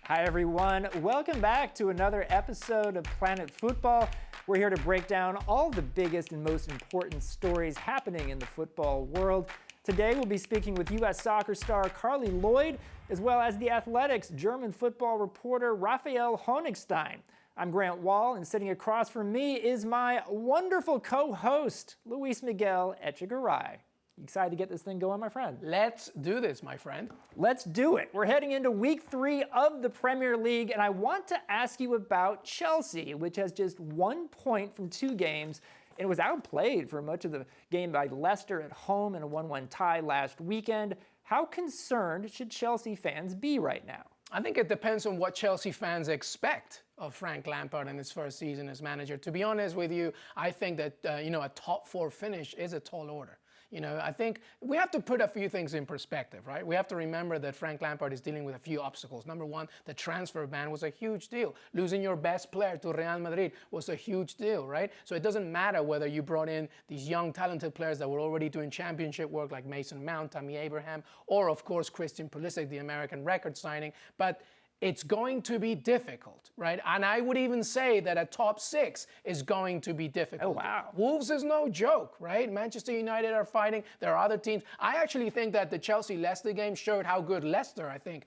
Hi everyone, welcome back to another episode of Planet Futbol. We're here to break down all the biggest and most important stories happening in the football world. Today we'll be speaking with US soccer star Carli Lloyd, as well as the Athletic's German football reporter Raphael Honigstein. I'm Grant Wahl, and sitting across from me is my wonderful co-host, Luis Miguel Echegaray. You excited to get this thing going, my friend? Let's do this, my friend. Let's do it. We're heading into week 3 of the Premier League, and I want to ask you about Chelsea, which has just 1 point from 2 games, and was outplayed for much of the game by Leicester at home in a 1-1 tie last weekend. How concerned should Chelsea fans be right now? I think it depends on what Chelsea fans expect of Frank Lampard in his first season as manager. To be honest with you, I think that a top 4 finish is a tall order. I think we have to put a few things in perspective, right? We have to remember that Frank Lampard is dealing with a few obstacles. Number one, the transfer ban was a huge deal. Losing your best player to Real Madrid was a huge deal, right? So it doesn't matter whether you brought in these young, talented players that were already doing championship work like Mason Mount, Tammy Abraham, or of course, Christian Pulisic, the American record signing. But it's going to be difficult, right? And I would even say that a top 6 is going to be difficult. Oh, wow. Wolves is no joke, right? Manchester United are fighting. There are other teams. I actually think that the Chelsea-Leicester game showed how good Leicester, I think,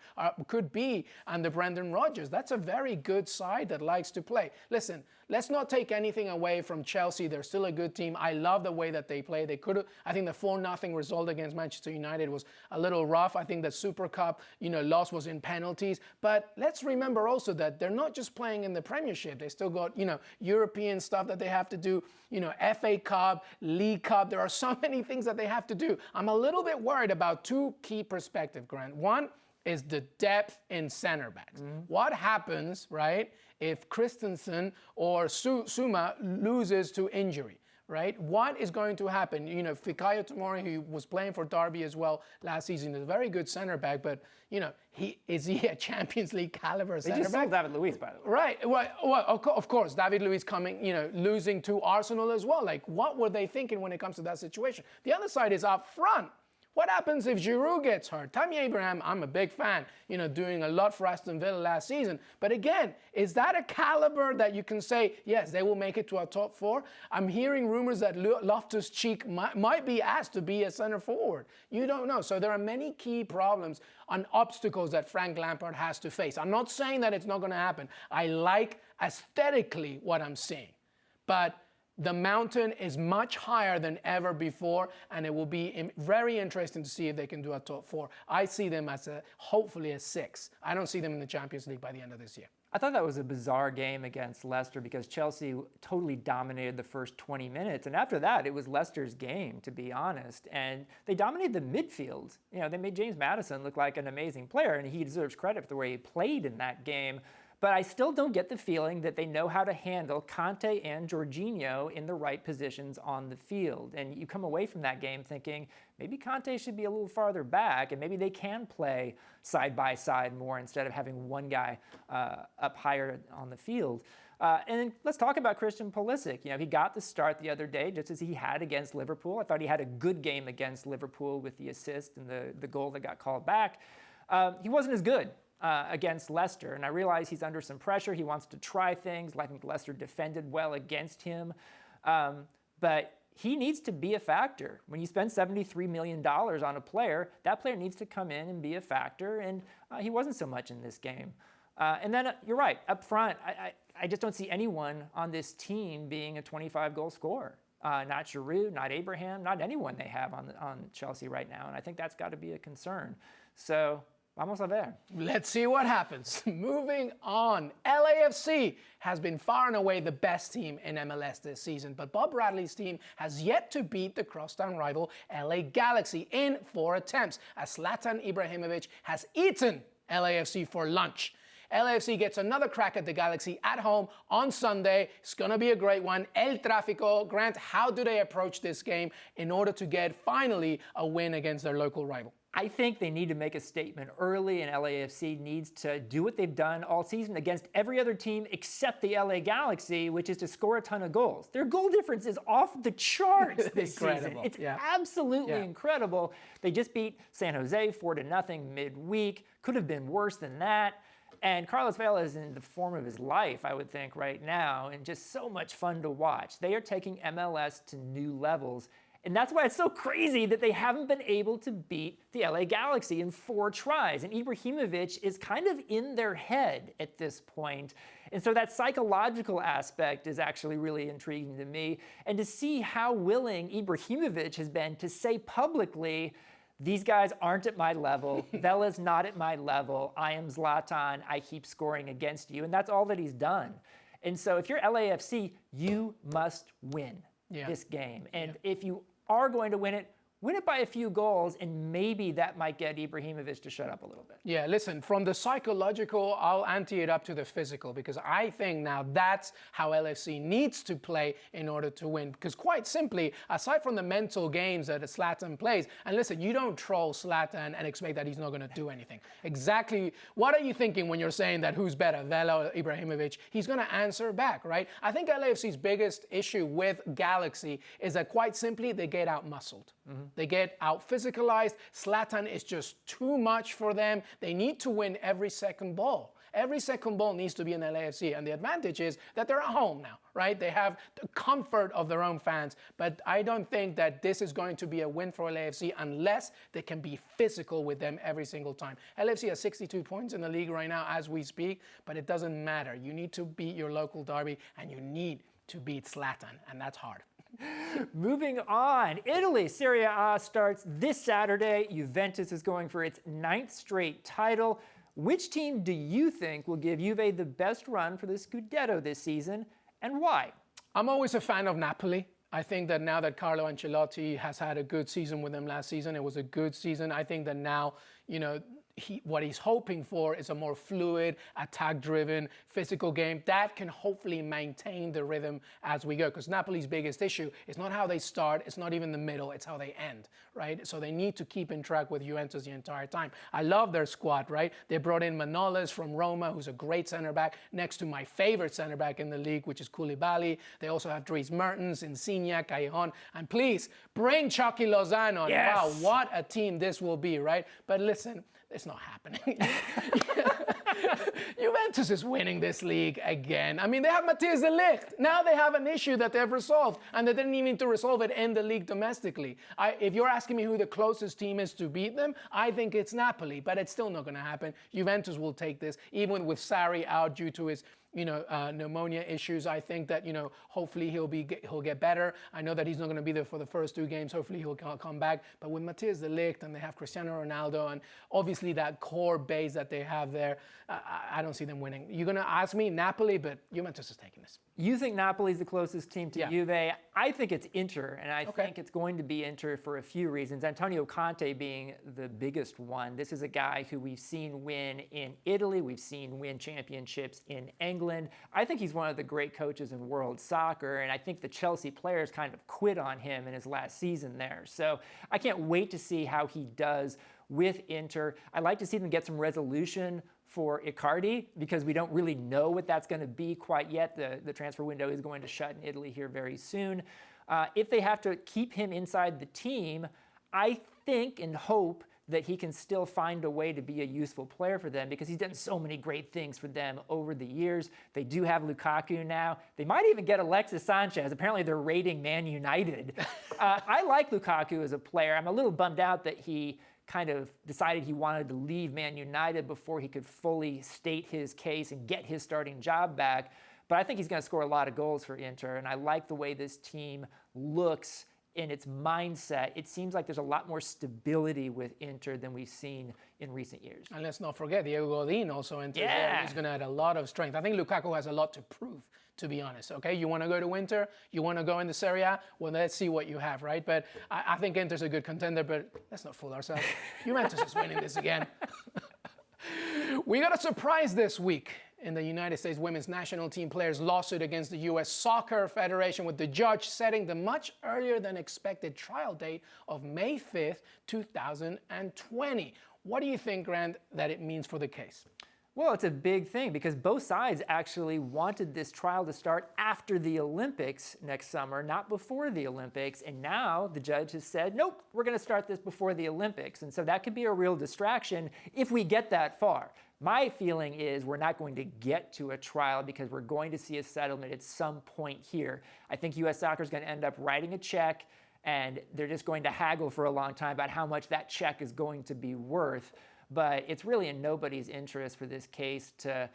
could be under Brendan Rodgers. That's a very good side that likes to play. Listen, let's not take anything away from Chelsea. They're still a good team. I love the way that they play. They could have, I think the 4-0 result against Manchester United was a little rough. I think the Super Cup, loss was in penalties. But let's remember also that they're not just playing in the Premiership. They still got, European stuff that they have to do, FA Cup, League Cup. There are so many things that they have to do. I'm a little bit worried about 2 key perspectives, Grant. One is the depth in center backs. What happens, right, if Christensen or Suma loses to injury? Right? What is going to happen? Fikayo Tomori, who was playing for Derby as well last season, is a very good center back, but, is he a Champions League caliber center back? They just sold David Luiz, by the way. Right. Well, of course, David Luiz coming, losing to Arsenal as well. Like, what were they thinking when it comes to that situation? The other side is up front. What happens if Giroud gets hurt? Tammy Abraham, I'm a big fan, doing a lot for Aston Villa last season. But again, is that a caliber that you can say, yes, they will make it to our top 4? I'm hearing rumors that Loftus-Cheek might be asked to be a center forward. You don't know. So there are many key problems and obstacles that Frank Lampard has to face. I'm not saying that it's not going to happen. I like aesthetically what I'm seeing. But the mountain is much higher than ever before, and it will be very interesting to see if they can do a top 4. I see them as hopefully a 6. I don't see them in the Champions League by the end of this year. I thought that was a bizarre game against Leicester because Chelsea totally dominated the first 20 minutes. And after that, it was Leicester's game, to be honest. And they dominated the midfield. They made James Maddison look like an amazing player, and he deserves credit for the way he played in that game. But I still don't get the feeling that they know how to handle Conte and Jorginho in the right positions on the field. And you come away from that game thinking maybe Conte should be a little farther back and maybe they can play side by side more instead of having one guy up higher on the field. And let's talk about Christian Pulisic. He got the start the other day just as he had against Liverpool. I thought he had a good game against Liverpool with the assist and the goal that got called back. He wasn't as good against Leicester, and I realize he's under some pressure. He wants to try things. I think Leicester defended well against him, but he needs to be a factor. When you spend $73 million on a player, that player needs to come in and be a factor, and he wasn't so much in this game. And then you're right, up front, I just don't see anyone on this team being a 25-goal scorer. Not Giroud, not Abraham, not anyone they have on Chelsea right now, and I think that's got to be a concern. So vamos a ver. Let's see what happens. Moving on. LAFC has been far and away the best team in MLS this season, but Bob Bradley's team has yet to beat the crosstown rival LA Galaxy in 4 attempts, as Zlatan Ibrahimovic has eaten LAFC for lunch. LAFC gets another crack at the Galaxy at home on Sunday. It's going to be a great one. El Tráfico. Grant, how do they approach this game in order to get finally a win against their local rival? I think they need to make a statement early, and LAFC needs to do what they've done all season against every other team except the LA Galaxy, which is to score a ton of goals. Their goal difference is off the charts this season. It's absolutely incredible. They just beat San Jose 4-0 midweek. Could have been worse than that. And Carlos Vela is in the form of his life, I would think, right now, and just so much fun to watch. They are taking MLS to new levels. And that's why it's so crazy that they haven't been able to beat the LA Galaxy in 4 tries. And Ibrahimovic is kind of in their head at this point. And so that psychological aspect is actually really intriguing to me. And to see how willing Ibrahimovic has been to say publicly, these guys aren't at my level. Vela's not at my level. I am Zlatan. I keep scoring against you. And that's all that he's done. And so if you're LAFC, you must win this game. And if you are going to win it by a few goals, and maybe that might get Ibrahimovic to shut up a little bit. Yeah, listen, from the psychological, I'll ante it up to the physical, because I think now that's how LFC needs to play in order to win. Because quite simply, aside from the mental games that Zlatan plays, and listen, you don't troll Zlatan and expect that he's not going to do anything. Exactly, what are you thinking when you're saying that who's better, Vela or Ibrahimovic? He's going to answer back, right? I think LAFC's biggest issue with Galaxy is that quite simply, they get out-muscled. They get out-physicalized. Zlatan is just too much for them. They need to win every second ball. Every second ball needs to be in LAFC. And the advantage is that they're at home now, right? They have the comfort of their own fans. But I don't think that this is going to be a win for LAFC unless they can be physical with them every single time. LAFC has 62 points in the league right now as we speak, but it doesn't matter. You need to beat your local derby, and you need to beat Zlatan, and that's hard. Moving on, Italy Serie A starts this Saturday. Juventus is going for its 9th straight title. Which team do you think will give Juve the best run for the Scudetto this season, and why? I'm always a fan of Napoli. I think that now that Carlo Ancelotti has had a good season with them last season, it was a good season. I think that now, what he's hoping for is a more fluid, attack-driven, physical game that can hopefully maintain the rhythm as we go. Because Napoli's biggest issue is not how they start, it's not even the middle, it's how they end, right? So they need to keep in track with Juventus the entire time. I love their squad, right? They brought in Manolas from Roma, who's a great center back, next to my favorite center back in the league, which is Koulibaly. They also have Dries Mertens, Insigne, Callejon, and please bring Chucky Lozano. Yes. Wow, what a team this will be, right? But listen, it's not happening. Juventus is winning this league again. I mean, they have Matthias de Ligt. Now they have an issue that they've resolved, and they didn't even need to resolve it in the league domestically. If you're asking me who the closest team is to beat them, I think it's Napoli, but it's still not going to happen. Juventus will take this, even with Sarri out due to his pneumonia issues. I think that, hopefully he'll get better. I know that he's not going to be there for the first 2 games. Hopefully he'll come back. But with Matthias de Ligt, and they have Cristiano Ronaldo, and obviously that core base that they have there, I don't see them winning. You're going to ask me Napoli, but Juventus is taking this. You think Napoli's the closest team to Juve? I think it's Inter, and I think it's going to be Inter for a few reasons. Antonio Conte being the biggest one. This is a guy who we've seen win in Italy. We've seen win championships in England. I think he's one of the great coaches in world soccer, and I think the Chelsea players kind of quit on him in his last season there. So I can't wait to see how he does with Inter. I'd like to see them get some resolution for Icardi, because we don't really know what that's going to be quite yet. The transfer window is going to shut in Italy here very soon. If they have to keep him inside the team, I think and hope that he can still find a way to be a useful player for them, because he's done so many great things for them over the years. They do have Lukaku now. They might even get Alexis Sanchez. Apparently they're raiding Man United. I like Lukaku as a player. I'm a little bummed out that he kind of decided he wanted to leave Man United before he could fully state his case and get his starting job back. But I think he's going to score a lot of goals for Inter, and I like the way this team looks in its mindset. It seems like there's a lot more stability with Inter than we've seen in recent years. And let's not forget, Diego Godin also enters there. He's going to add a lot of strength. I think Lukaku has a lot to prove, to be honest. Okay, you want to go to Inter? You want to go in the Serie A? Well, let's see what you have, right? But I think Inter's a good contender, but let's not fool ourselves. Juventus is winning this again. We got a surprise this week in the United States women's national team players' lawsuit against the U.S. Soccer Federation, with the judge setting the much earlier than expected trial date of May 5th, 2020. What do you think, Grant, that it means for the case? Well, it's a big thing because both sides actually wanted this trial to start after the Olympics next summer, not before the Olympics. And now the judge has said, nope, we're going to start this before the Olympics. And so that could be a real distraction if we get that far. My feeling is we're not going to get to a trial because we're going to see a settlement at some point here. I think U.S. Soccer is going to end up writing a check, and they're just going to haggle for a long time about how much that check is going to be worth. But it's really in nobody's interest for this case to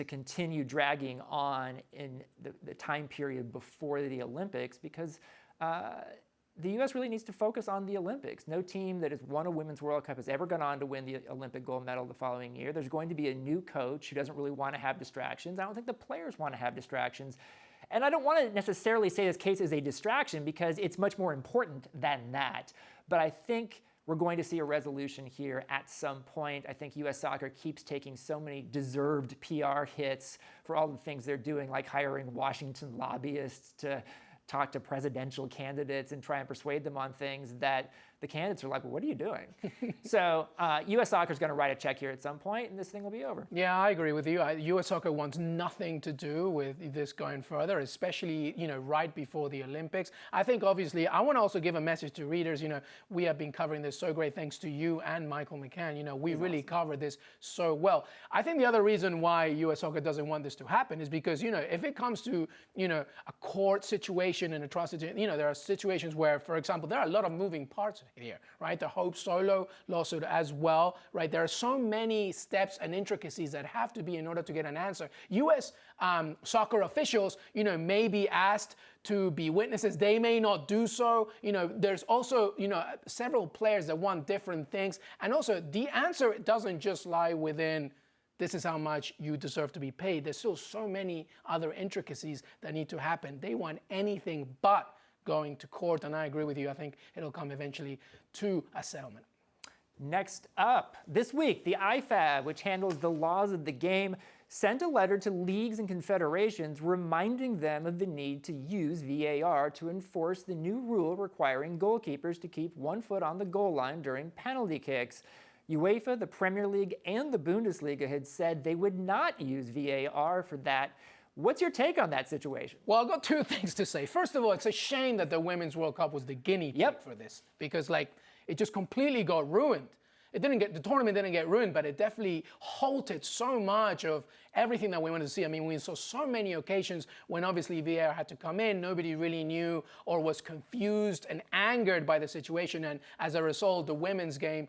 continue dragging on in the time period before the Olympics because the U.S. really needs to focus on the Olympics. No team that has won a Women's World Cup has ever gone on to win the Olympic gold medal the following year. There's going to be a new coach who doesn't really want to have distractions. I don't think the players want to have distractions. And I don't want to necessarily say this case is a distraction because it's much more important than that. But I think we're going to see a resolution here at some point. I think U.S. Soccer keeps taking so many deserved PR hits for all the things they're doing, like hiring Washington lobbyists to talk to presidential candidates and try and persuade them on things that the candidates are like, well, what are you doing? So U.S. Soccer is going to write a check here at some point, and this thing will be over. Yeah, I agree with you. U.S. Soccer wants nothing to do with this going further, especially, right before the Olympics. I think, obviously, I want to also give a message to readers. We have been covering this so great thanks to you and Michael McCann. We really covered this so well. I think the other reason why U.S. Soccer doesn't want this to happen is because, if it comes to, a court situation and a trust situation, there are situations where, for example, there are a lot of moving parts here, right? The Hope Solo lawsuit as well, right? There are so many steps and intricacies that have to be in order to get an answer. U.S. Soccer officials, may be asked to be witnesses. They may not do so. There's also, several players that want different things. And also, the answer doesn't just lie within this is how much you deserve to be paid. There's still so many other intricacies that need to happen. They want anything but going to court, and I agree with you. I think it'll come eventually to a settlement. Next up, this week, the IFAB, which handles the laws of the game, sent a letter to leagues and confederations reminding them of the need to use VAR to enforce the new rule requiring goalkeepers to keep 1 foot on the goal line during penalty kicks. UEFA, the Premier League, and the Bundesliga had said they would not use VAR for that. What's your take on that situation? Well, I've got two things to say. First of all, it's a shame that the Women's World Cup was the guinea pig for this because, it just completely got ruined. The tournament didn't get ruined, but it definitely halted so much of everything that we wanted to see. I mean, we saw so many occasions when obviously VAR had to come in, nobody really knew or was confused and angered by the situation, and as a result, the women's game,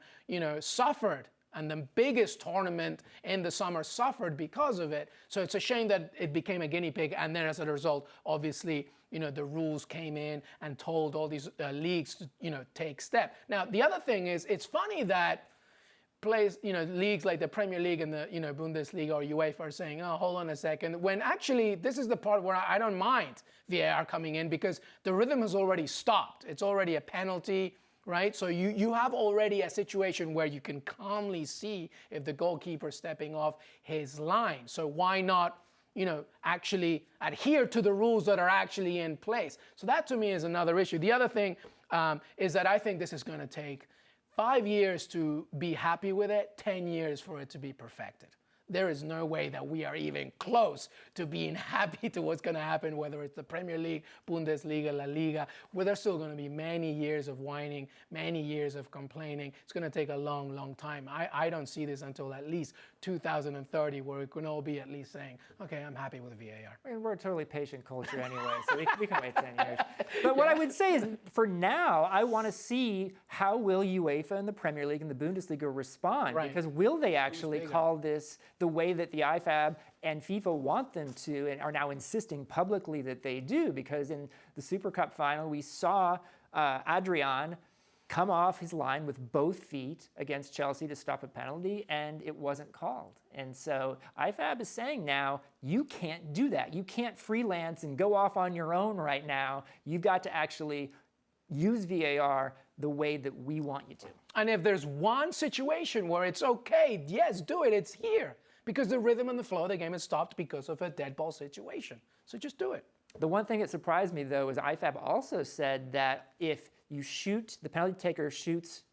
suffered. And the biggest tournament in the summer suffered because of it. So it's a shame that it became a guinea pig. And then as a result, obviously, the rules came in and told all these leagues to, take step. Now, the other thing is, it's funny that leagues like the Premier League and the, Bundesliga or UEFA are saying, oh, hold on a second. When actually, this is the part where I don't mind VAR coming in because the rhythm has already stopped. It's already a penalty. Right? So you have already a situation where you can calmly see if the goalkeeper is stepping off his line. So why not, actually adhere to the rules that are actually in place? So that to me is another issue. The other thing is that I think this is going to take 5 years to be happy with it, 10 years for it to be perfected. There is no way that we are even close to being happy to what's going to happen, whether it's the Premier League, Bundesliga, La Liga, where there's still going to be many years of whining, many years of complaining. It's going to take a long, long time. I don't see this until at least 2030, where we can all be at least saying, okay, I'm happy with VAR. I mean, we're a totally patient culture anyway, so we can wait 10 years. But what I would say is, for now, I want to see how will UEFA and the Premier League and the Bundesliga respond, because will they actually call this the way that the IFAB and FIFA want them to, and are now insisting publicly that they do? Because in the Super Cup final, we saw Adrian come off his line with both feet against Chelsea to stop a penalty, and it wasn't called. And so IFAB is saying now, you can't do that. You can't freelance and go off on your own right now. You've got to actually use VAR the way that we want you to. And if there's one situation where it's okay, yes, do it, it's here. Because the rhythm and the flow of the game has stopped because of a dead ball situation. So just do it. The one thing that surprised me, though, is IFAB also said that if you shoot, the penalty taker shoots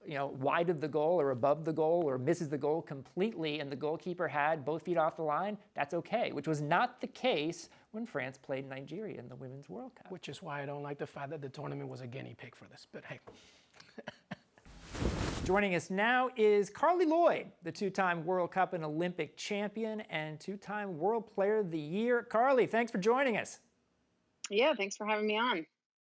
wide of the goal or above the goal or misses the goal completely and the goalkeeper had both feet off the line, that's okay, which was not the case when France played Nigeria in the Women's World Cup. Which is why I don't like the fact that the tournament was a guinea pig for this, but hey. Joining us now is Carli Lloyd, the two-time World Cup and Olympic champion and two-time World Player of the Year. Carli, thanks for joining us. Yeah, thanks for having me on.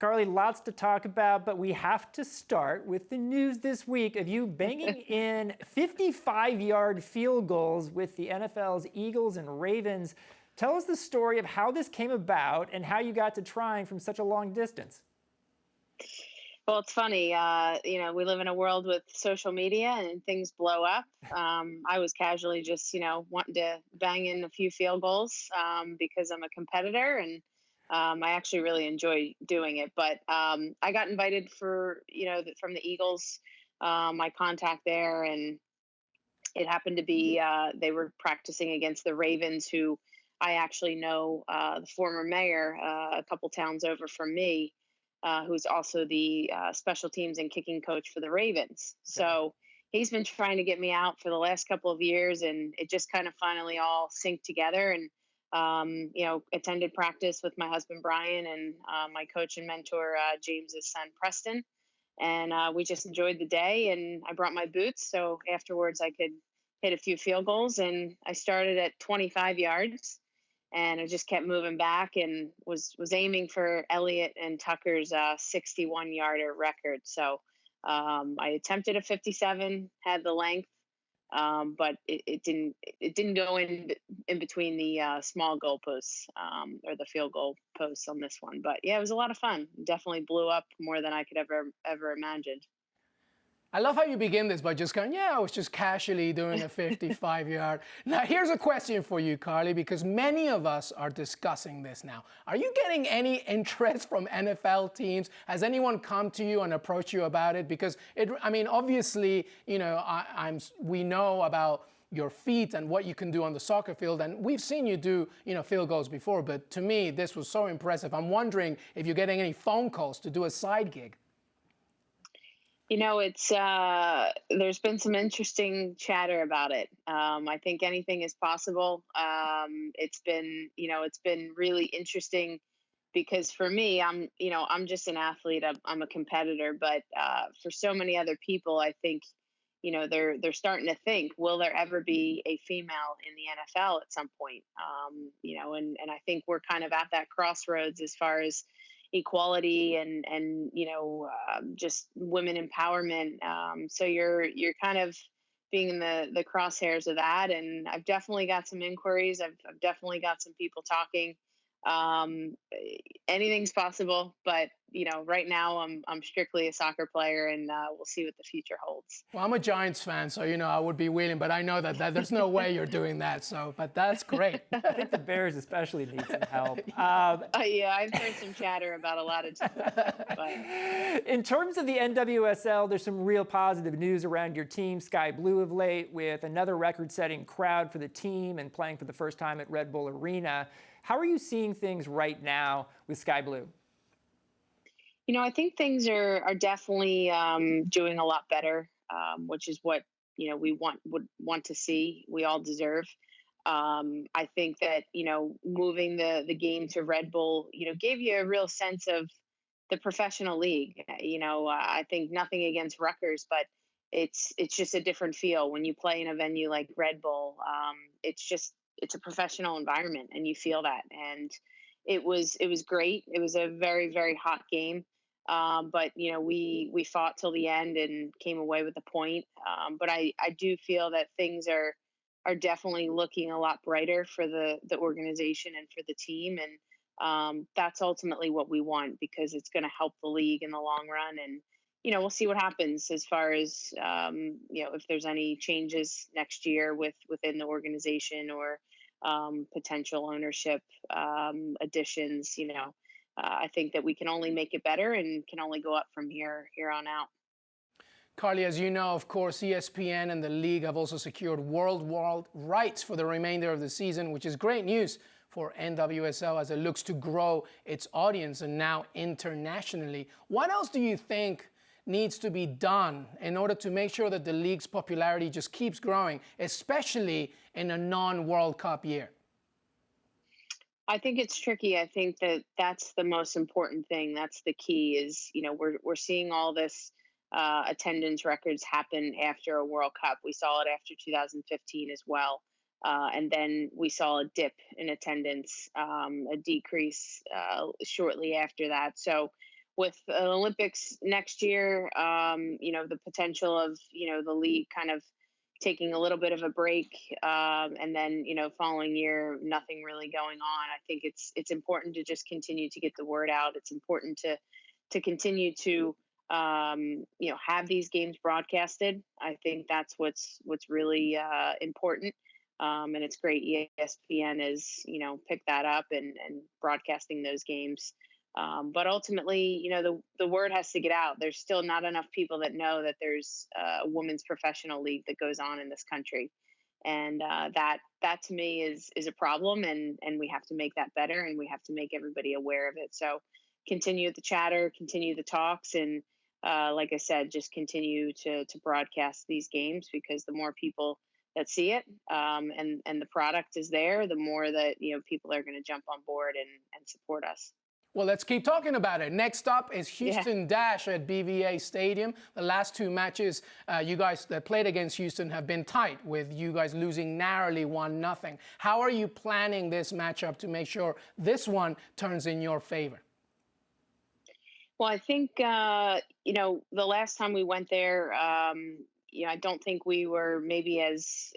Carli, lots to talk about, but we have to start with the news this week of you banging in 55-yard field goals with the NFL's Eagles and Ravens. Tell us the story of how this came about and how you got to trying from such a long distance. Well, it's funny. We live in a world with social media and things blow up. I was casually just, wanting to bang in a few field goals because I'm a competitor and I actually really enjoy doing it. But I got invited from the Eagles, my contact there, and it happened to be they were practicing against the Ravens, who I actually know the former mayor a couple towns over from me. Who's also the special teams and kicking coach for the Ravens. So he's been trying to get me out for the last couple of years, and it just kind of finally all synced together. And, attended practice with my husband, Brian, and my coach and mentor, James's son, Preston. And we just enjoyed the day, and I brought my boots. So afterwards I could hit a few field goals, and I started at 25 yards. And I just kept moving back and was aiming for Elliott and Tucker's 61-yarder record. So I attempted a 57, had the length, but it didn't go in between the small goalposts or the field goal posts on this one. But yeah, it was a lot of fun. Definitely blew up more than I could ever imagined. I love how you begin this by just going, yeah, I was just casually doing a 55-yard. Now, here's a question for you, Carli, because many of us are discussing this now. Are you getting any interest from NFL teams? Has anyone come to you and approached you about it? Because, obviously, we know about your feet and what you can do on the soccer field, and we've seen you do, field goals before, but to me, this was so impressive. I'm wondering if you're getting any phone calls to do a side gig. It's there's been some interesting chatter about it. I think anything is possible. It's been really interesting because for me, I'm just an athlete. I'm a competitor, but for so many other people, I think, they're starting to think, will there ever be a female in the NFL at some point? And I think we're kind of at that crossroads as far as equality and just women empowerment. So you're kind of being in the crosshairs of that. And I've definitely got some inquiries. I've definitely got some people talking. Anything's possible, but right now I'm strictly a soccer player, and we'll see what the future holds. Well, I'm a Giants fan, so I would be willing, but I know that there's no way you're doing that. So, but that's great. I think the Bears especially need some help. Yeah, I've heard some chatter about a lot of teams. But in terms of the NWSL, there's some real positive news around your team, Sky Blue, of late, with another record-setting crowd for the team and playing for the first time at Red Bull Arena. How are you seeing things right now with Sky Blue? I think things are definitely doing a lot better, which is what we would want to see. We all deserve. I think that moving the game to Red Bull gave you a real sense of the professional league. I think nothing against Rutgers, but it's just a different feel when you play in a venue like Red Bull. It's a professional environment, and you feel that. And it was great. It was a very, very hot game. But we fought till the end and came away with a point. But I do feel that things are definitely looking a lot brighter for the organization and for the team. And that's ultimately what we want, because it's going to help the league in the long run. And, we'll see what happens as far as, if there's any changes next year within the organization or potential ownership additions. I think that we can only make it better and can only go up from here on out. Carli, as you know, of course, ESPN and the league have also secured worldwide rights for the remainder of the season, which is great news for NWSL as it looks to grow its audience and now internationally. What else do you think needs to be done in order to make sure that the league's popularity just keeps growing, especially in a non-World Cup year? I think it's tricky. I think that that's the most important thing. That's the key is, we're seeing all this attendance records happen after a World Cup. We saw it after 2015 as well. And then we saw a dip in attendance, a decrease shortly after that. So with the Olympics next year, the potential of, the league kind of taking a little bit of a break, and then, following year, nothing really going on. I think it's important to just continue to get the word out. It's important to continue to, have these games broadcasted. I think that's what's really important. And it's great ESPN is, picked that up and broadcasting those games. But ultimately, the word has to get out. There's still not enough people that know that there's a women's professional league that goes on in this country. And that to me is a problem, and we have to make that better, and we have to make everybody aware of it. So continue the chatter, continue the talks, and like I said, just continue to broadcast these games, because the more people that see it, and the product is there, the more that people are going to jump on board and support us. Well, let's keep talking about it. Next up is Houston Dash at BVA Stadium. The last two matches you guys that played against Houston have been tight, with you guys losing narrowly 1-0. How are you planning this matchup to make sure this one turns in your favor? Well, I think, the last time we went there, I don't think we were maybe as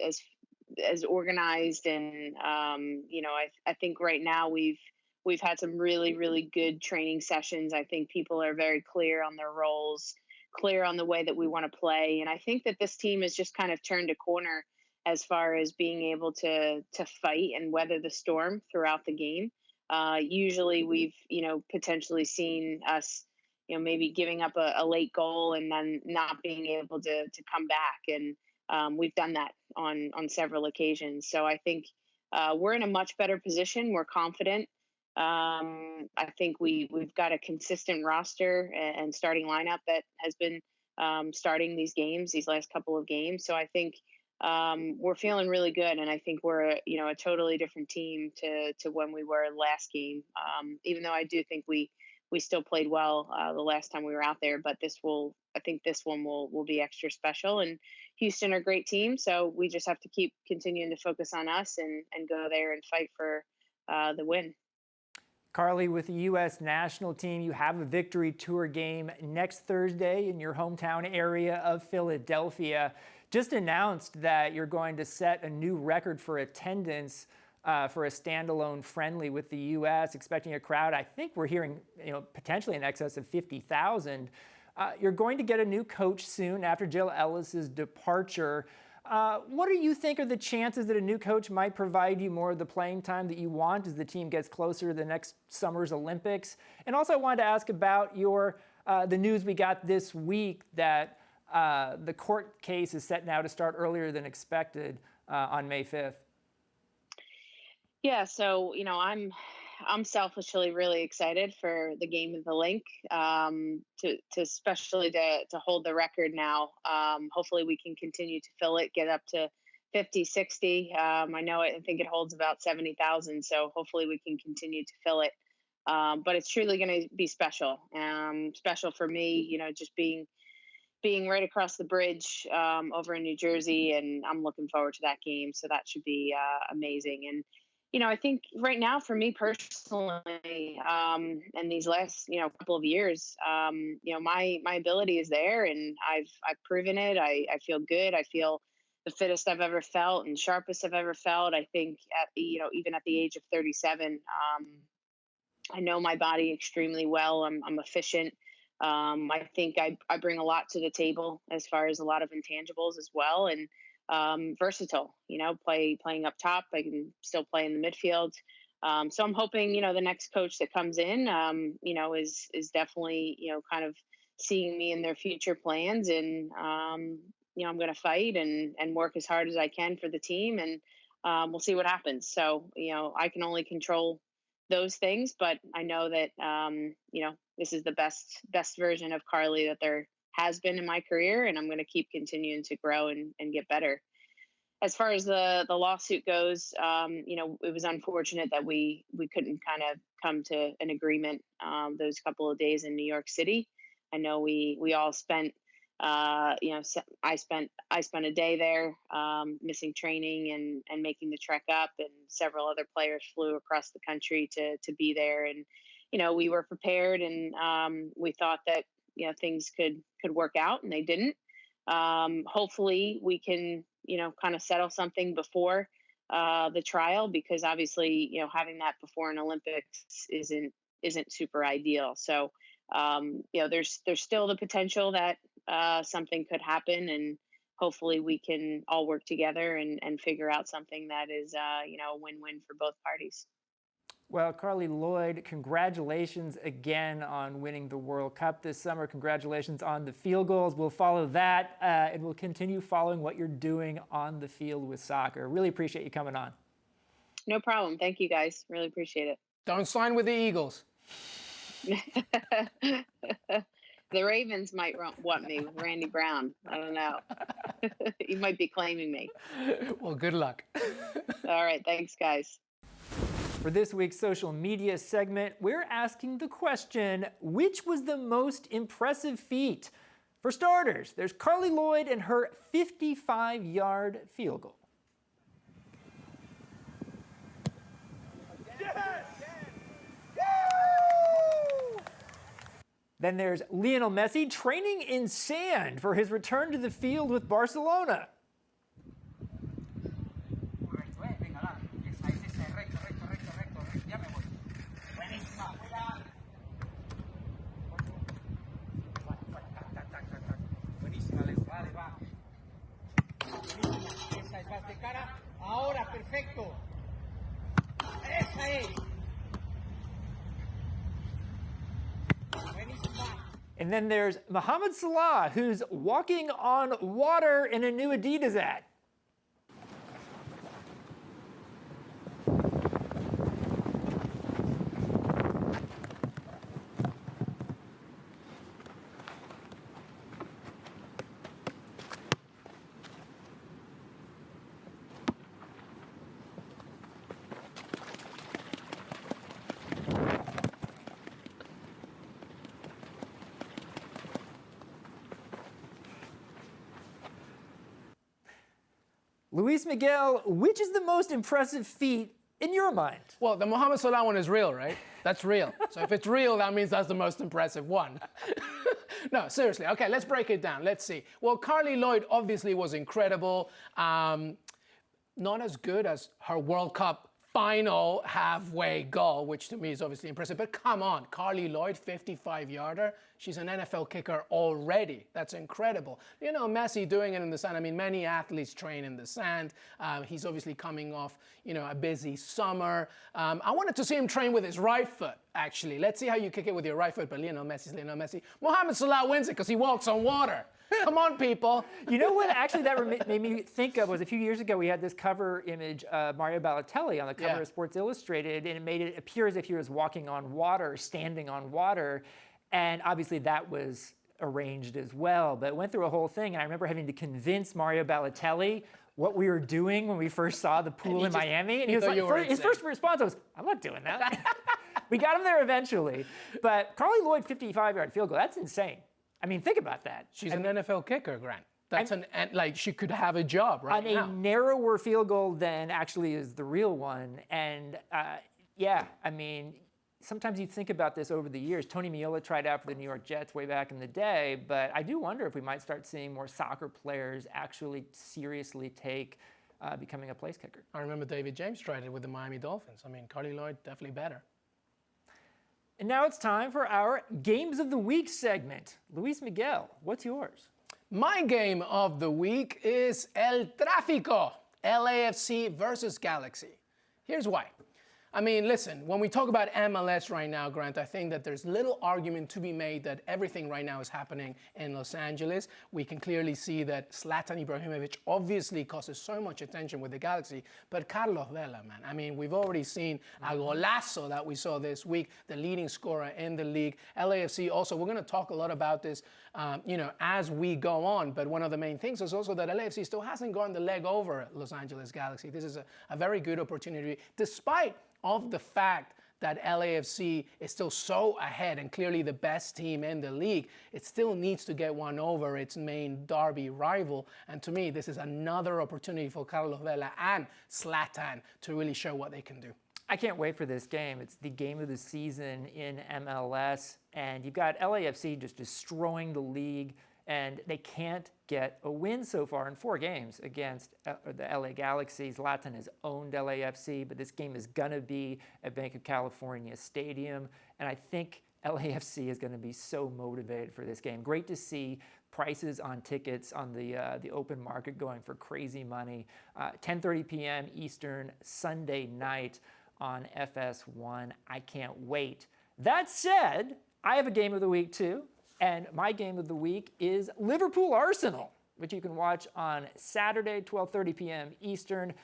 organized. And, I think right now we've had some really, really good training sessions. I think people are very clear on their roles, clear on the way that we want to play. And I think that this team has just kind of turned a corner as far as being able to fight and weather the storm throughout the game. Usually we've, potentially seen us, maybe giving up a late goal and then not being able to come back. And we've done that on several occasions. So I think we're in a much better position. We're confident. I think we've got a consistent roster and starting lineup that has been starting these last couple of games. So I think we're feeling really good, and I think we're a totally different team to when we were last game. Even though I do think we still played well the last time we were out there, but I think this one will be extra special. And Houston are a great team, so we just have to keep continuing to focus on us and go there and fight for the win. Carli, with the U.S. national team, you have a victory tour game next Thursday in your hometown area of Philadelphia. Just announced that you're going to set a new record for attendance for a standalone friendly with the U.S., expecting a crowd. I think we're hearing, potentially in excess of 50,000. You're going to get a new coach soon after Jill Ellis's departure. What do you think are the chances that a new coach might provide you more of the playing time that you want as the team gets closer to the next summer's Olympics? And also I wanted to ask about the news we got this week that the court case is set now to start earlier than expected on May 5th. Yeah, so I'm selfishly really excited for the game of the link, to especially to hold the record now. Hopefully we can continue to fill it, get up to 50, 60. I think it holds about 70,000. So hopefully we can continue to fill it. But it's truly going to be special. Special for me, just being right across the bridge over in New Jersey, and I'm looking forward to that game. So that should be amazing. And I think right now for me personally, and these last, couple of years, my ability is there, and I've proven it. I feel good. I feel the fittest I've ever felt and sharpest I've ever felt. I think even at the age of 37, I know my body extremely well. I'm efficient. I think I bring a lot to the table as far as a lot of intangibles as well. And versatile, playing up top. I can still play in the midfield. So I'm hoping, the next coach that comes in, is definitely, kind of seeing me in their future plans. And, I'm going to fight and work as hard as I can for the team, and we'll see what happens. So, I can only control those things, but I know that, this is the best version of Carli that has been in my career, and I'm going to keep continuing to grow and get better. As far as the lawsuit goes, it was unfortunate that we couldn't kind of come to an agreement those couple of days in New York City. I know we all spent, I spent a day there, missing training and making the trek up, and several other players flew across the country to be there. And we were prepared, and we thought that things could work out, and they didn't. Hopefully, we can kind of settle something before the trial, because obviously, having that before an Olympics isn't super ideal. So, there's still the potential that something could happen, and hopefully we can all work together and figure out something that is, a win-win for both parties. Well, Carli Lloyd, congratulations again on winning the World Cup this summer. Congratulations on the field goals. We'll follow that, and we'll continue following what you're doing on the field with soccer. Really appreciate you coming on. No problem. Thank you, guys. Really appreciate it. Don't sign with the Eagles. The Ravens might want me with Randy Brown. I don't know. He might be claiming me. Well, good luck. All right. Thanks, guys. For this week's social media segment, we're asking the question, which was the most impressive feat? For starters, there's Carli Lloyd and her 55-yard field goal. Yes! Then there's Lionel Messi training in sand for his return to the field with Barcelona. Ahora, perfecto. Esa es. And then there's Mohamed Salah, who's walking on water in a new Adidas ad. Luis Miguel, which is the most impressive feat in your mind? Well, the Mohamed Salah one is real, right? That's real. So if it's real, that means that's the most impressive one. No, seriously. Okay, let's break it down. Let's see. Well, Carli Lloyd obviously was incredible. Not as good as her World Cup final halfway goal, which to me is obviously impressive. But come on, Carli Lloyd, 55-yarder. She's an NFL kicker already. That's incredible. Messi doing it in the sand. I mean, many athletes train in the sand. He's obviously coming off, a busy summer. I wanted to see him train with his right foot, actually. Let's see how you kick it with your right foot. But Lionel Messi's Lionel Messi. Mohamed Salah wins it because he walks on water. Come on, people. You know what actually that made me think of was a few years ago we had this cover image of Mario Balotelli on the cover of Sports Illustrated, and it made it appear as if he was walking on water, standing on water. And obviously that was arranged as well, but it went through a whole thing. And I remember having to convince Mario Balotelli what we were doing when we first saw the pool in Miami. And he was like, his first response was, I'm not doing that. We got him there eventually. But Carli Lloyd, 55-yard field goal, that's insane. I mean, think about that. She's an NFL kicker, Grant. That's she could have a job right now. A narrower field goal than actually is the real one. And sometimes you think about this over the years. Tony Meola tried out for the New York Jets way back in the day, but I do wonder if we might start seeing more soccer players actually seriously take becoming a place kicker. I remember David James tried it with the Miami Dolphins. I mean, Carli Lloyd, definitely better. And now it's time for our Games of the Week segment. Luis Miguel, what's yours? My game of the week is El Tráfico, LAFC versus Galaxy. Here's why. I mean, listen, when we talk about MLS right now, Grant, I think that there's little argument to be made that everything right now is happening in Los Angeles. We can clearly see that Zlatan Ibrahimovic obviously causes so much attention with the Galaxy, but Carlos Vela, man, I mean, we've already seen a golazo that we saw this week, the leading scorer in the league. LAFC also, we're going to talk a lot about this, as we go on, but one of the main things is also that LAFC still hasn't gone the leg over Los Angeles Galaxy. This is a very good opportunity, despite of the fact that LAFC is still so ahead and clearly the best team in the league. It still needs to get one over its main derby rival. And to me, this is another opportunity for Carlos Vela and Zlatan to really show what they can do. I can't wait for this game. It's the game of the season in MLS, and you've got LAFC just destroying the league, and they can't get a win so far in 4 games against the LA Galaxy. Zlatan has owned LAFC, but this game is going to be at Bank of California Stadium, and I think LAFC is going to be so motivated for this game. Great to see prices on tickets on the open market going for crazy money. 10:30 p.m. Eastern, Sunday night on FS1. I can't wait. That said, I have a game of the week too. And my game of the week is Liverpool-Arsenal, which you can watch on Saturday, 12:30 p.m. Eastern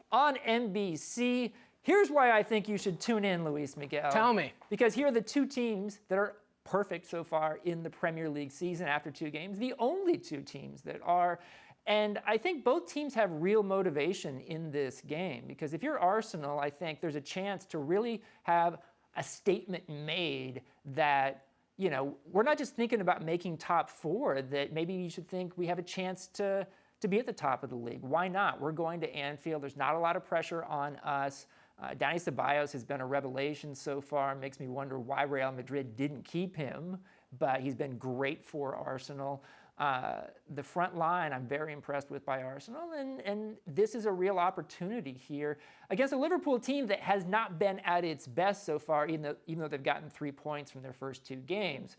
on NBC. Here's why I think you should tune in, Luis Miguel. Tell me. Because here are the 2 teams that are perfect so far in the Premier League season after 2 games, the only 2 teams that are. And I think both teams have real motivation in this game, because if you're Arsenal, I think there's a chance to really have a statement made that, we're not just thinking about making top 4, that maybe you should think we have a chance to be at the top of the league. Why not? We're going to Anfield. There's not a lot of pressure on us. Dani Ceballos has been a revelation so far. It makes me wonder why Real Madrid didn't keep him, but he's been great for Arsenal. The front line I'm very impressed with by Arsenal, and this is a real opportunity here against a Liverpool team that has not been at its best so far, even though they've gotten 3 points from their first 2 games.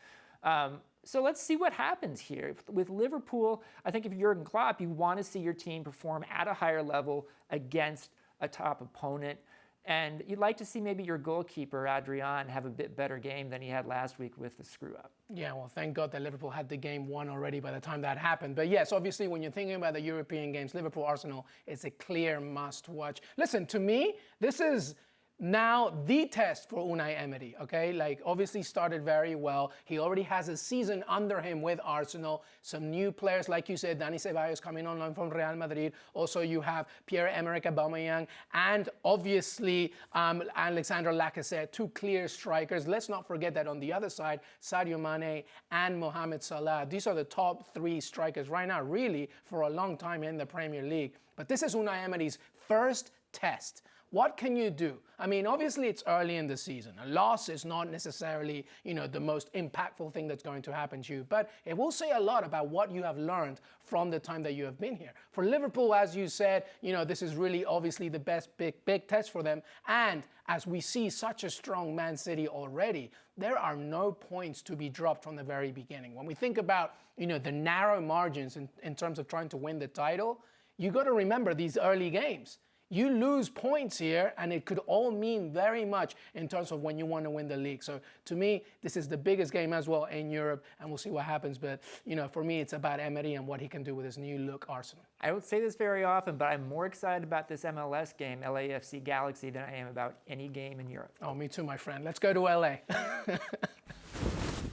So let's see what happens here. With Liverpool, I think if you're Jurgen Klopp, you want to see your team perform at a higher level against a top opponent. And you'd like to see maybe your goalkeeper, Adrian, have a bit better game than he had last week with the screw-up. Yeah, well, thank God that Liverpool had the game won already by the time that happened. But yes, obviously, when you're thinking about the European games, Liverpool-Arsenal is a clear must-watch. Listen, to me, this is now the test for Unai Emery, okay? Like, obviously started very well. He already has a season under him with Arsenal. Some new players, like you said, Dani Ceballos coming on loan from Real Madrid. Also, you have Pierre-Emerick Aubameyang and obviously Alexandre Lacazette, 2 clear strikers. Let's not forget that on the other side, Sadio Mane and Mohamed Salah. These are the top 3 strikers right now, really, for a long time in the Premier League. But this is Unai Emery's first test. What can you do? I mean, obviously it's early in the season. A loss is not necessarily, the most impactful thing that's going to happen to you, but it will say a lot about what you have learned from the time that you have been here. For Liverpool, as you said, this is really obviously the best big test for them. And as we see such a strong Man City already, there are no points to be dropped from the very beginning. When we think about, the narrow margins in terms of trying to win the title, you got to remember these early games. You lose points here, and it could all mean very much in terms of when you want to win the league. So to me, this is the biggest game as well in Europe, and we'll see what happens. But, for me, it's about Emery and what he can do with his new look Arsenal. I don't say this very often, but I'm more excited about this MLS game, LAFC Galaxy, than I am about any game in Europe. Oh, me too, my friend. Let's go to LA.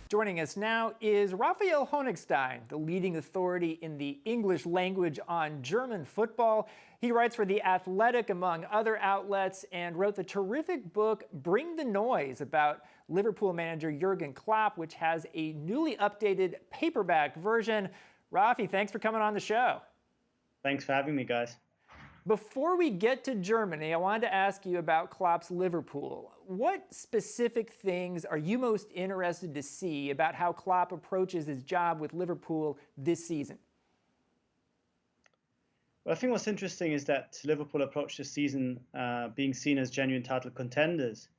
Joining us now is Raphael Honigstein, the leading authority in the English language on German football. He writes for The Athletic, among other outlets, and wrote the terrific book Bring the Noise about Liverpool manager Jurgen Klopp, which has a newly updated paperback version. Rafi, thanks for coming on the show. Thanks for having me, guys. Before we get to Germany, I wanted to ask you about Klopp's Liverpool. What specific things are you most interested to see about how Klopp approaches his job with Liverpool this season? Well, I think what's interesting is that Liverpool approached the season being seen as genuine title contenders,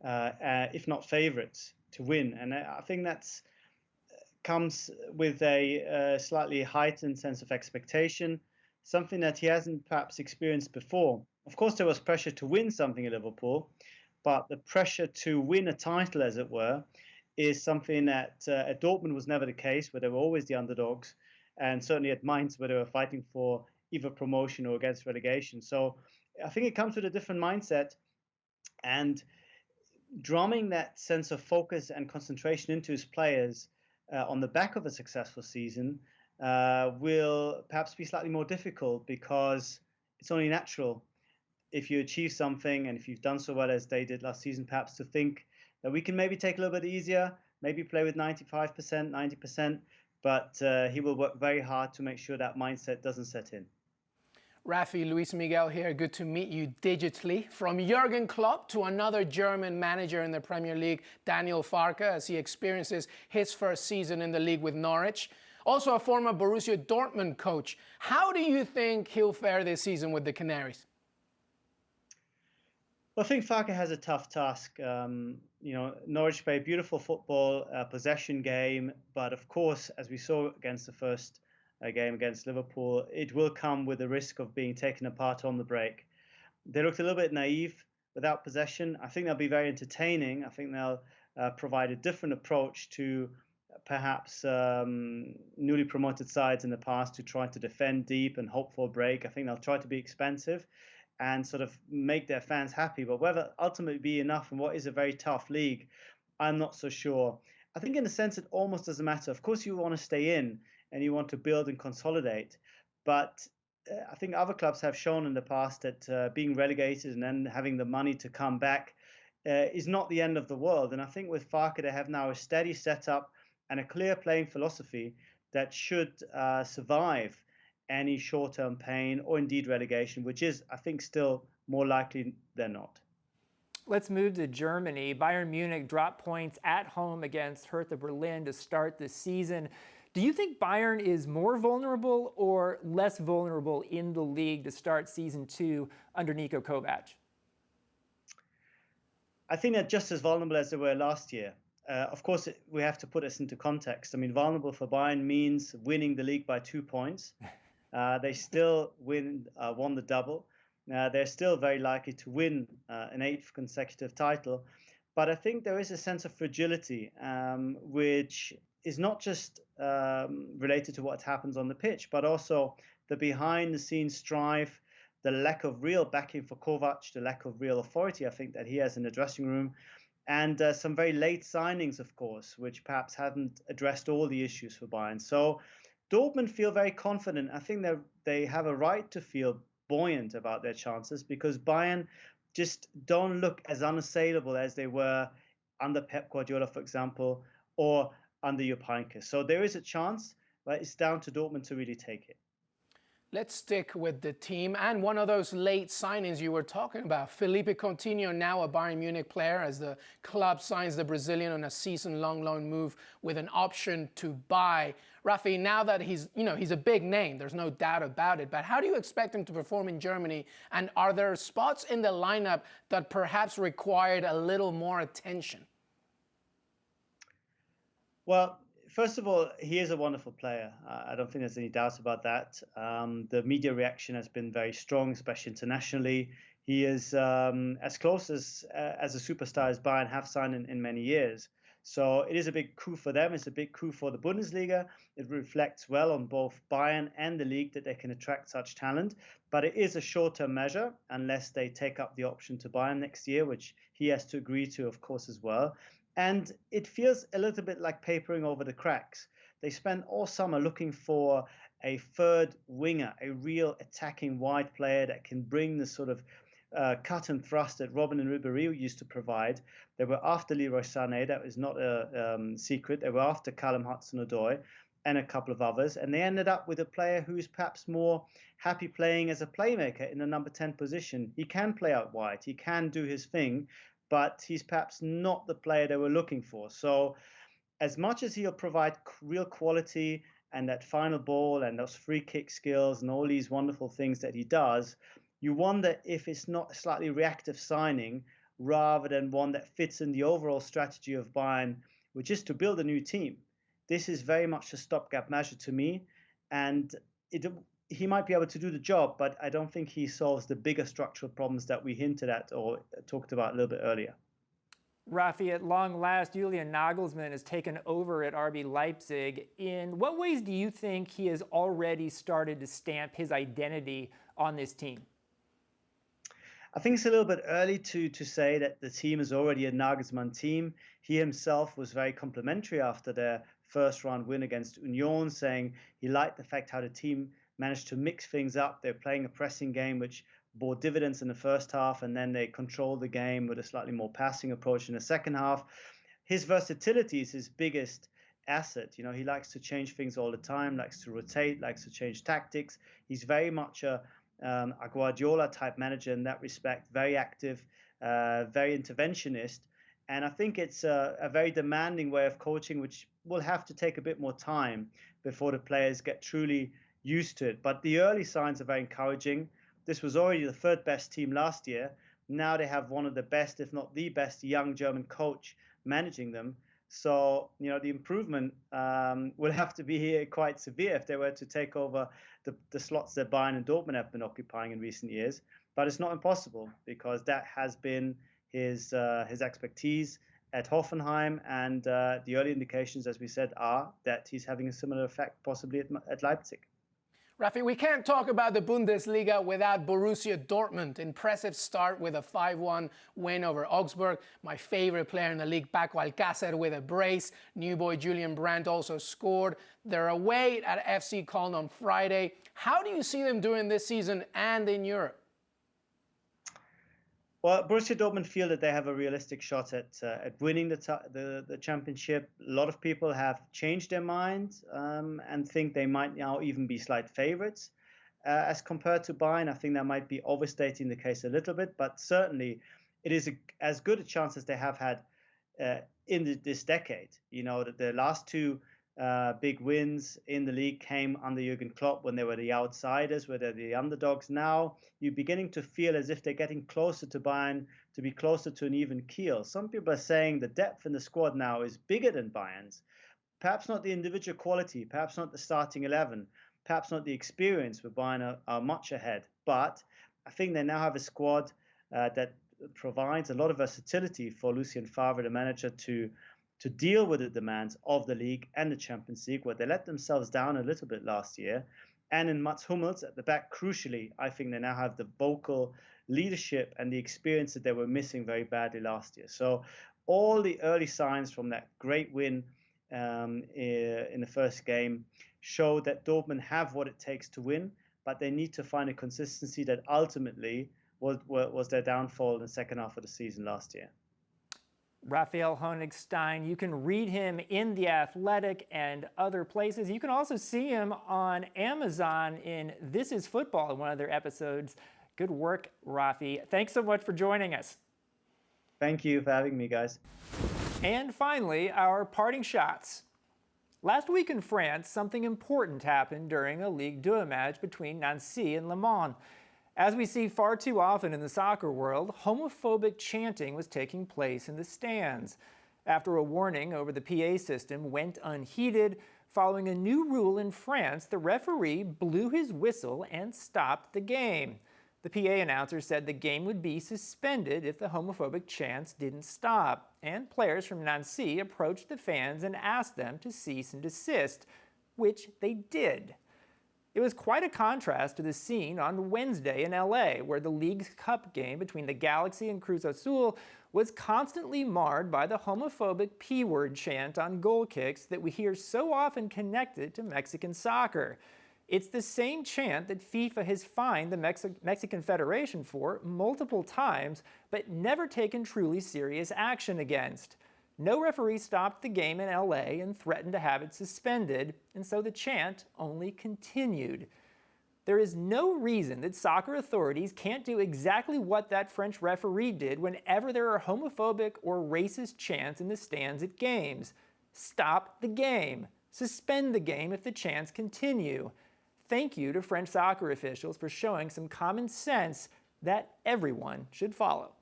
if not favourites, to win. And I think that's comes with a slightly heightened sense of expectation, something that he hasn't perhaps experienced before. Of course, there was pressure to win something at Liverpool, but the pressure to win a title, as it were, is something that at Dortmund was never the case, where they were always the underdogs, and certainly at Mainz, where they were fighting for either promotion or against relegation. So I think it comes with a different mindset, and drumming that sense of focus and concentration into his players on the back of a successful season will perhaps be slightly more difficult, because it's only natural, if you achieve something and if you've done so well as they did last season, perhaps to think that we can maybe take a little bit easier, maybe play with 95%, 90%, but he will work very hard to make sure that mindset doesn't set in. Rafi, Luis Miguel here. Good to meet you digitally. From Jurgen Klopp to another German manager in the Premier League, Daniel Farke, as he experiences his first season in the league with Norwich. Also a former Borussia Dortmund coach. How do you think he'll fare this season with the Canaries? Well, I think Farke has a tough task. Norwich play beautiful football, possession game, but of course, as we saw against the first game against Liverpool, it will come with the risk of being taken apart on the break. They looked a little bit naive without possession. I think they'll be very entertaining. I think they'll provide a different approach to perhaps newly promoted sides in the past who try to defend deep and hope for a break. I think they'll try to be expensive and sort of make their fans happy. But whether ultimately be enough in what is a very tough league, I'm not so sure. I think in a sense it almost doesn't matter. Of course you want to stay in and you want to build and consolidate. But I think other clubs have shown in the past that being relegated and then having the money to come back is not the end of the world. And I think with Farke, they have now a steady setup and a clear playing philosophy that should survive any short-term pain or indeed relegation, which is, I think, still more likely than not. Let's move to Germany. Bayern Munich dropped points at home against Hertha Berlin to start the season. Do you think Bayern is more vulnerable or less vulnerable in the league to start season 2 under Niko Kovac? I think they're just as vulnerable as they were last year. Of course, we have to put this into context. I mean, vulnerable for Bayern means winning the league by 2 points. They still won the double. They're still very likely to win an 8th consecutive title. But I think there is a sense of fragility, which is not just related to what happens on the pitch, but also the behind-the-scenes strife, the lack of real backing for Kovac, the lack of real authority, I think, that he has in the dressing room, and some very late signings, of course, which perhaps haven't addressed all the issues for Bayern. So Dortmund feel very confident. I think they have a right to feel buoyant about their chances, because Bayern just don't look as unassailable as they were under Pep Guardiola, for example, or under Jupp Heynckes. So there is a chance, but it's down to Dortmund to really take it. Let's stick with the team and one of those late signings you were talking about. Felipe Coutinho, now a Bayern Munich player, as the club signs the Brazilian on a season-long loan move with an option to buy. Rafi, now that he's a big name, there's no doubt about it, but how do you expect him to perform in Germany? And are there spots in the lineup that perhaps required a little more attention? Well, first of all, he is a wonderful player. I don't think there's any doubt about that. The media reaction has been very strong, especially internationally. He is as close as a superstar as Bayern have signed in many years. So it is a big coup for them. It's a big coup for the Bundesliga. It reflects well on both Bayern and the league that they can attract such talent. But it is a short-term measure unless they take up the option to Bayern next year, which he has to agree to, of course, as well. And it feels a little bit like papering over the cracks. They spent all summer looking for a third winger, a real attacking wide player that can bring the sort of cut and thrust that Robben and Ribéry used to provide. They were after Leroy Sané, that was not a secret. They were after Callum Hudson-Odoi and a couple of others. And they ended up with a player who's perhaps more happy playing as a playmaker in the number 10 position. He can play out wide. He can do his thing, but he's perhaps not the player they were looking for. So as much as he'll provide real quality and that final ball and those free kick skills and all these wonderful things that he does, you wonder if it's not a slightly reactive signing rather than one that fits in the overall strategy of Bayern, which is to build a new team. This is very much a stopgap measure to me, and he might be able to do the job, but I don't think he solves the bigger structural problems that we hinted at or talked about a little bit earlier. Rafi, at long last, Julian Nagelsmann has taken over at RB Leipzig. In what ways do you think he has already started to stamp his identity on this team? I think it's a little bit early to say that the team is already a Nagelsmann team. He himself was very complimentary after their first round win against Union, saying he liked the fact how the team managed to mix things up. They're playing a pressing game, which bore dividends in the first half, and then they controlled the game with a slightly more passing approach in the second half. His versatility is his biggest asset. You know, he likes to change things all the time, likes to rotate, likes to change tactics. He's very much a Guardiola type manager in that respect, very active, very interventionist. And I think it's a very demanding way of coaching, which will have to take a bit more time before the players get truly used to it. But the early signs are very encouraging. This was already the third best team last year. Now they have one of the best, if not the best, young German coach managing them. So, you know, the improvement will have to be quite severe if they were to take over the slots that Bayern and Dortmund have been occupying in recent years. But it's not impossible, because that has been his expertise at Hoffenheim. And the early indications, as we said, are that he's having a similar effect possibly at Leipzig. Rafi, we can't talk about the Bundesliga without Borussia Dortmund. Impressive start with a 5-1 win over Augsburg. My favorite player in the league, Paco Alcácer, with a brace. New boy Julian Brandt also scored. They're away at FC Köln on Friday. How do you see them doing this season and in Europe? Well, Borussia Dortmund feel that they have a realistic shot at winning the championship. A lot of people have changed their minds and think they might now even be slight favorites. As compared to Bayern, I think that might be overstating the case a little bit, but certainly it is as good a chance as they have had in this decade. You know, that the last two big wins in the league came under Jurgen Klopp when they were the outsiders, where they're the underdogs. Now you're beginning to feel as if they're getting closer to Bayern, to be closer to an even keel. Some people are saying the depth in the squad now is bigger than Bayern's. Perhaps not the individual quality, perhaps not the starting 11, perhaps not the experience, where Bayern are much ahead. But I think they now have a squad that provides a lot of versatility for Lucien Favre, the manager, to deal with the demands of the league and the Champions League, where they let themselves down a little bit last year. And in Mats Hummels at the back, crucially, I think they now have the vocal leadership and the experience that they were missing very badly last year. So all the early signs from that great win in the first game show that Dortmund have what it takes to win, but they need to find a consistency that ultimately was their downfall in the second half of the season last year. Raphael Honigstein, you can read him in The Athletic and other places. You can also see him on Amazon in This Is Football in one of their episodes. Good work, Rafi. Thanks so much for joining us. Thank you for having me, guys. And finally, our parting shots. Last week in France, something important happened during a Ligue 2 match between Nancy and Le Mans. As we see far too often in the soccer world, homophobic chanting was taking place in the stands. After a warning over the PA system went unheeded, following a new rule in France, the referee blew his whistle and stopped the game. The PA announcer said the game would be suspended if the homophobic chants didn't stop, and players from Nancy approached the fans and asked them to cease and desist, which they did. It was quite a contrast to the scene on Wednesday in LA, where the League's Cup game between the Galaxy and Cruz Azul was constantly marred by the homophobic P-word chant on goal kicks that we hear so often connected to Mexican soccer. It's the same chant that FIFA has fined the Mexican Federation for multiple times, but never taken truly serious action against. No referee stopped the game in LA and threatened to have it suspended, and so the chant only continued. There is no reason that soccer authorities can't do exactly what that French referee did whenever there are homophobic or racist chants in the stands at games. Stop the game. Suspend the game if the chants continue. Thank you to French soccer officials for showing some common sense that everyone should follow.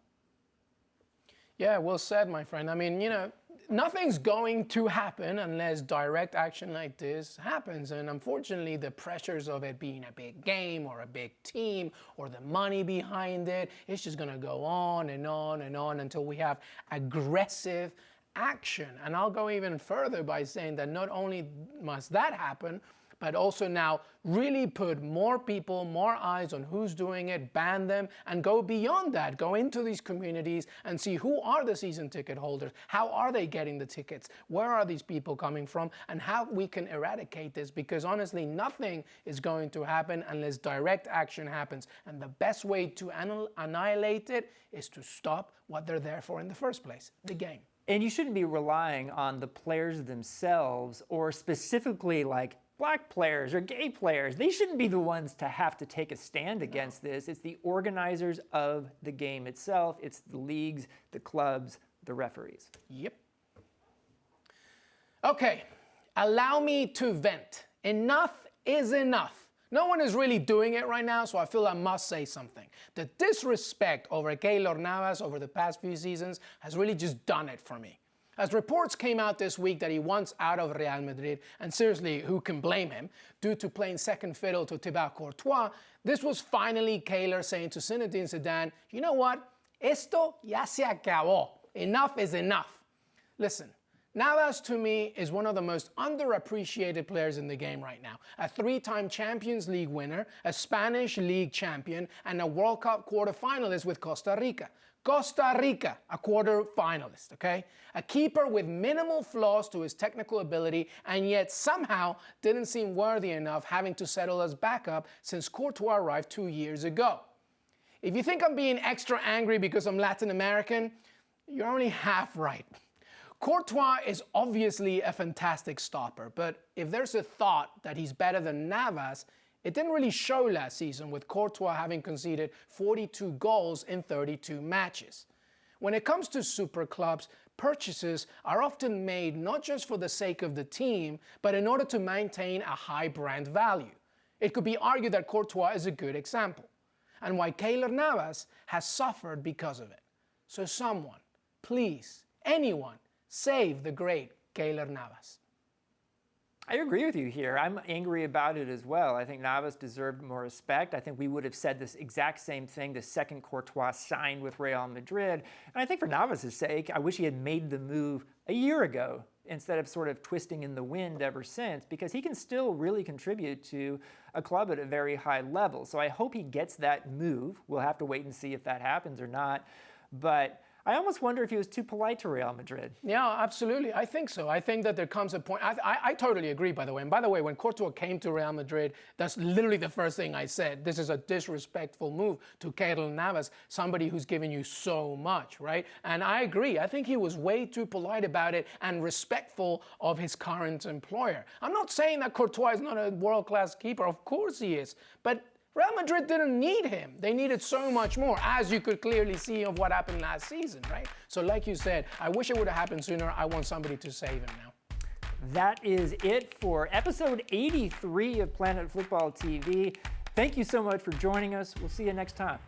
Yeah, well said, my friend. I mean, you know, Nothing's going to happen unless direct action like this happens. And unfortunately, the pressures of it being a big game or a big team or the money behind it, it's just going to go on and on and on until we have aggressive action. And I'll go even further by saying that not only must that happen, but also now really put more people, more eyes on who's doing it, ban them, and go beyond that. Go into these communities and see who are the season ticket holders, how are they getting the tickets, where are these people coming from, and how we can eradicate this, because honestly, nothing is going to happen unless direct action happens. And the best way to annihilate it is to stop what they're there for in the first place, the game. And you shouldn't be relying on the players themselves, or specifically like Black players or gay players. They shouldn't be the ones to have to take a stand against this. It's the organizers of the game itself. It's the leagues, the clubs, the referees. Yep. Okay, allow me to vent. Enough is enough. No one is really doing it right now, so I feel I must say something. The disrespect over Keylor Navas over the past few seasons has really just done it for me. As reports came out this week that he wants out of Real Madrid, and seriously, who can blame him, due to playing second fiddle to Thibaut Courtois, this was finally Keylor saying to Zinedine Zidane, you know what? Esto ya se acabó. Enough is enough. Listen, Navas to me is one of the most underappreciated players in the game right now. A 3-time Champions League winner, a Spanish League champion, and a World Cup quarterfinalist with Costa Rica. Costa Rica, a quarter finalist, okay? A keeper with minimal flaws to his technical ability, and yet somehow didn't seem worthy enough, having to settle as backup since Courtois arrived 2 years ago. If you think I'm being extra angry because I'm Latin American, you're only half right. Courtois is obviously a fantastic stopper, but if there's a thought that he's better than Navas, it didn't really show last season, with Courtois having conceded 42 goals in 32 matches. When it comes to super clubs, purchases are often made not just for the sake of the team, but in order to maintain a high brand value. It could be argued that Courtois is a good example, and why Keylor Navas has suffered because of it. So someone, please, anyone, save the great Keylor Navas. I agree with you here. I'm angry about it as well. I think Navas deserved more respect. I think we would have said this exact same thing the second Courtois signed with Real Madrid. And I think for Navas' sake, I wish he had made the move a year ago instead of sort of twisting in the wind ever since, because he can still really contribute to a club at a very high level. So I hope he gets that move. We'll have to wait and see if that happens or not. But I almost wonder if he was too polite to Real Madrid. Yeah, absolutely. I think so. I think that there comes a point. I totally agree, by the way. And by the way, when Courtois came to Real Madrid, that's literally the first thing I said. This is a disrespectful move to Keylor Navas, somebody who's given you so much, right? And I agree. I think he was way too polite about it and respectful of his current employer. I'm not saying that Courtois is not a world-class keeper. Of course he is. But Real Madrid didn't need him. They needed so much more, as you could clearly see of what happened last season, right? So like you said, I wish it would have happened sooner. I want somebody to save him now. That is it for episode 83 of Planet Futbol TV. Thank you so much for joining us. We'll see you next time.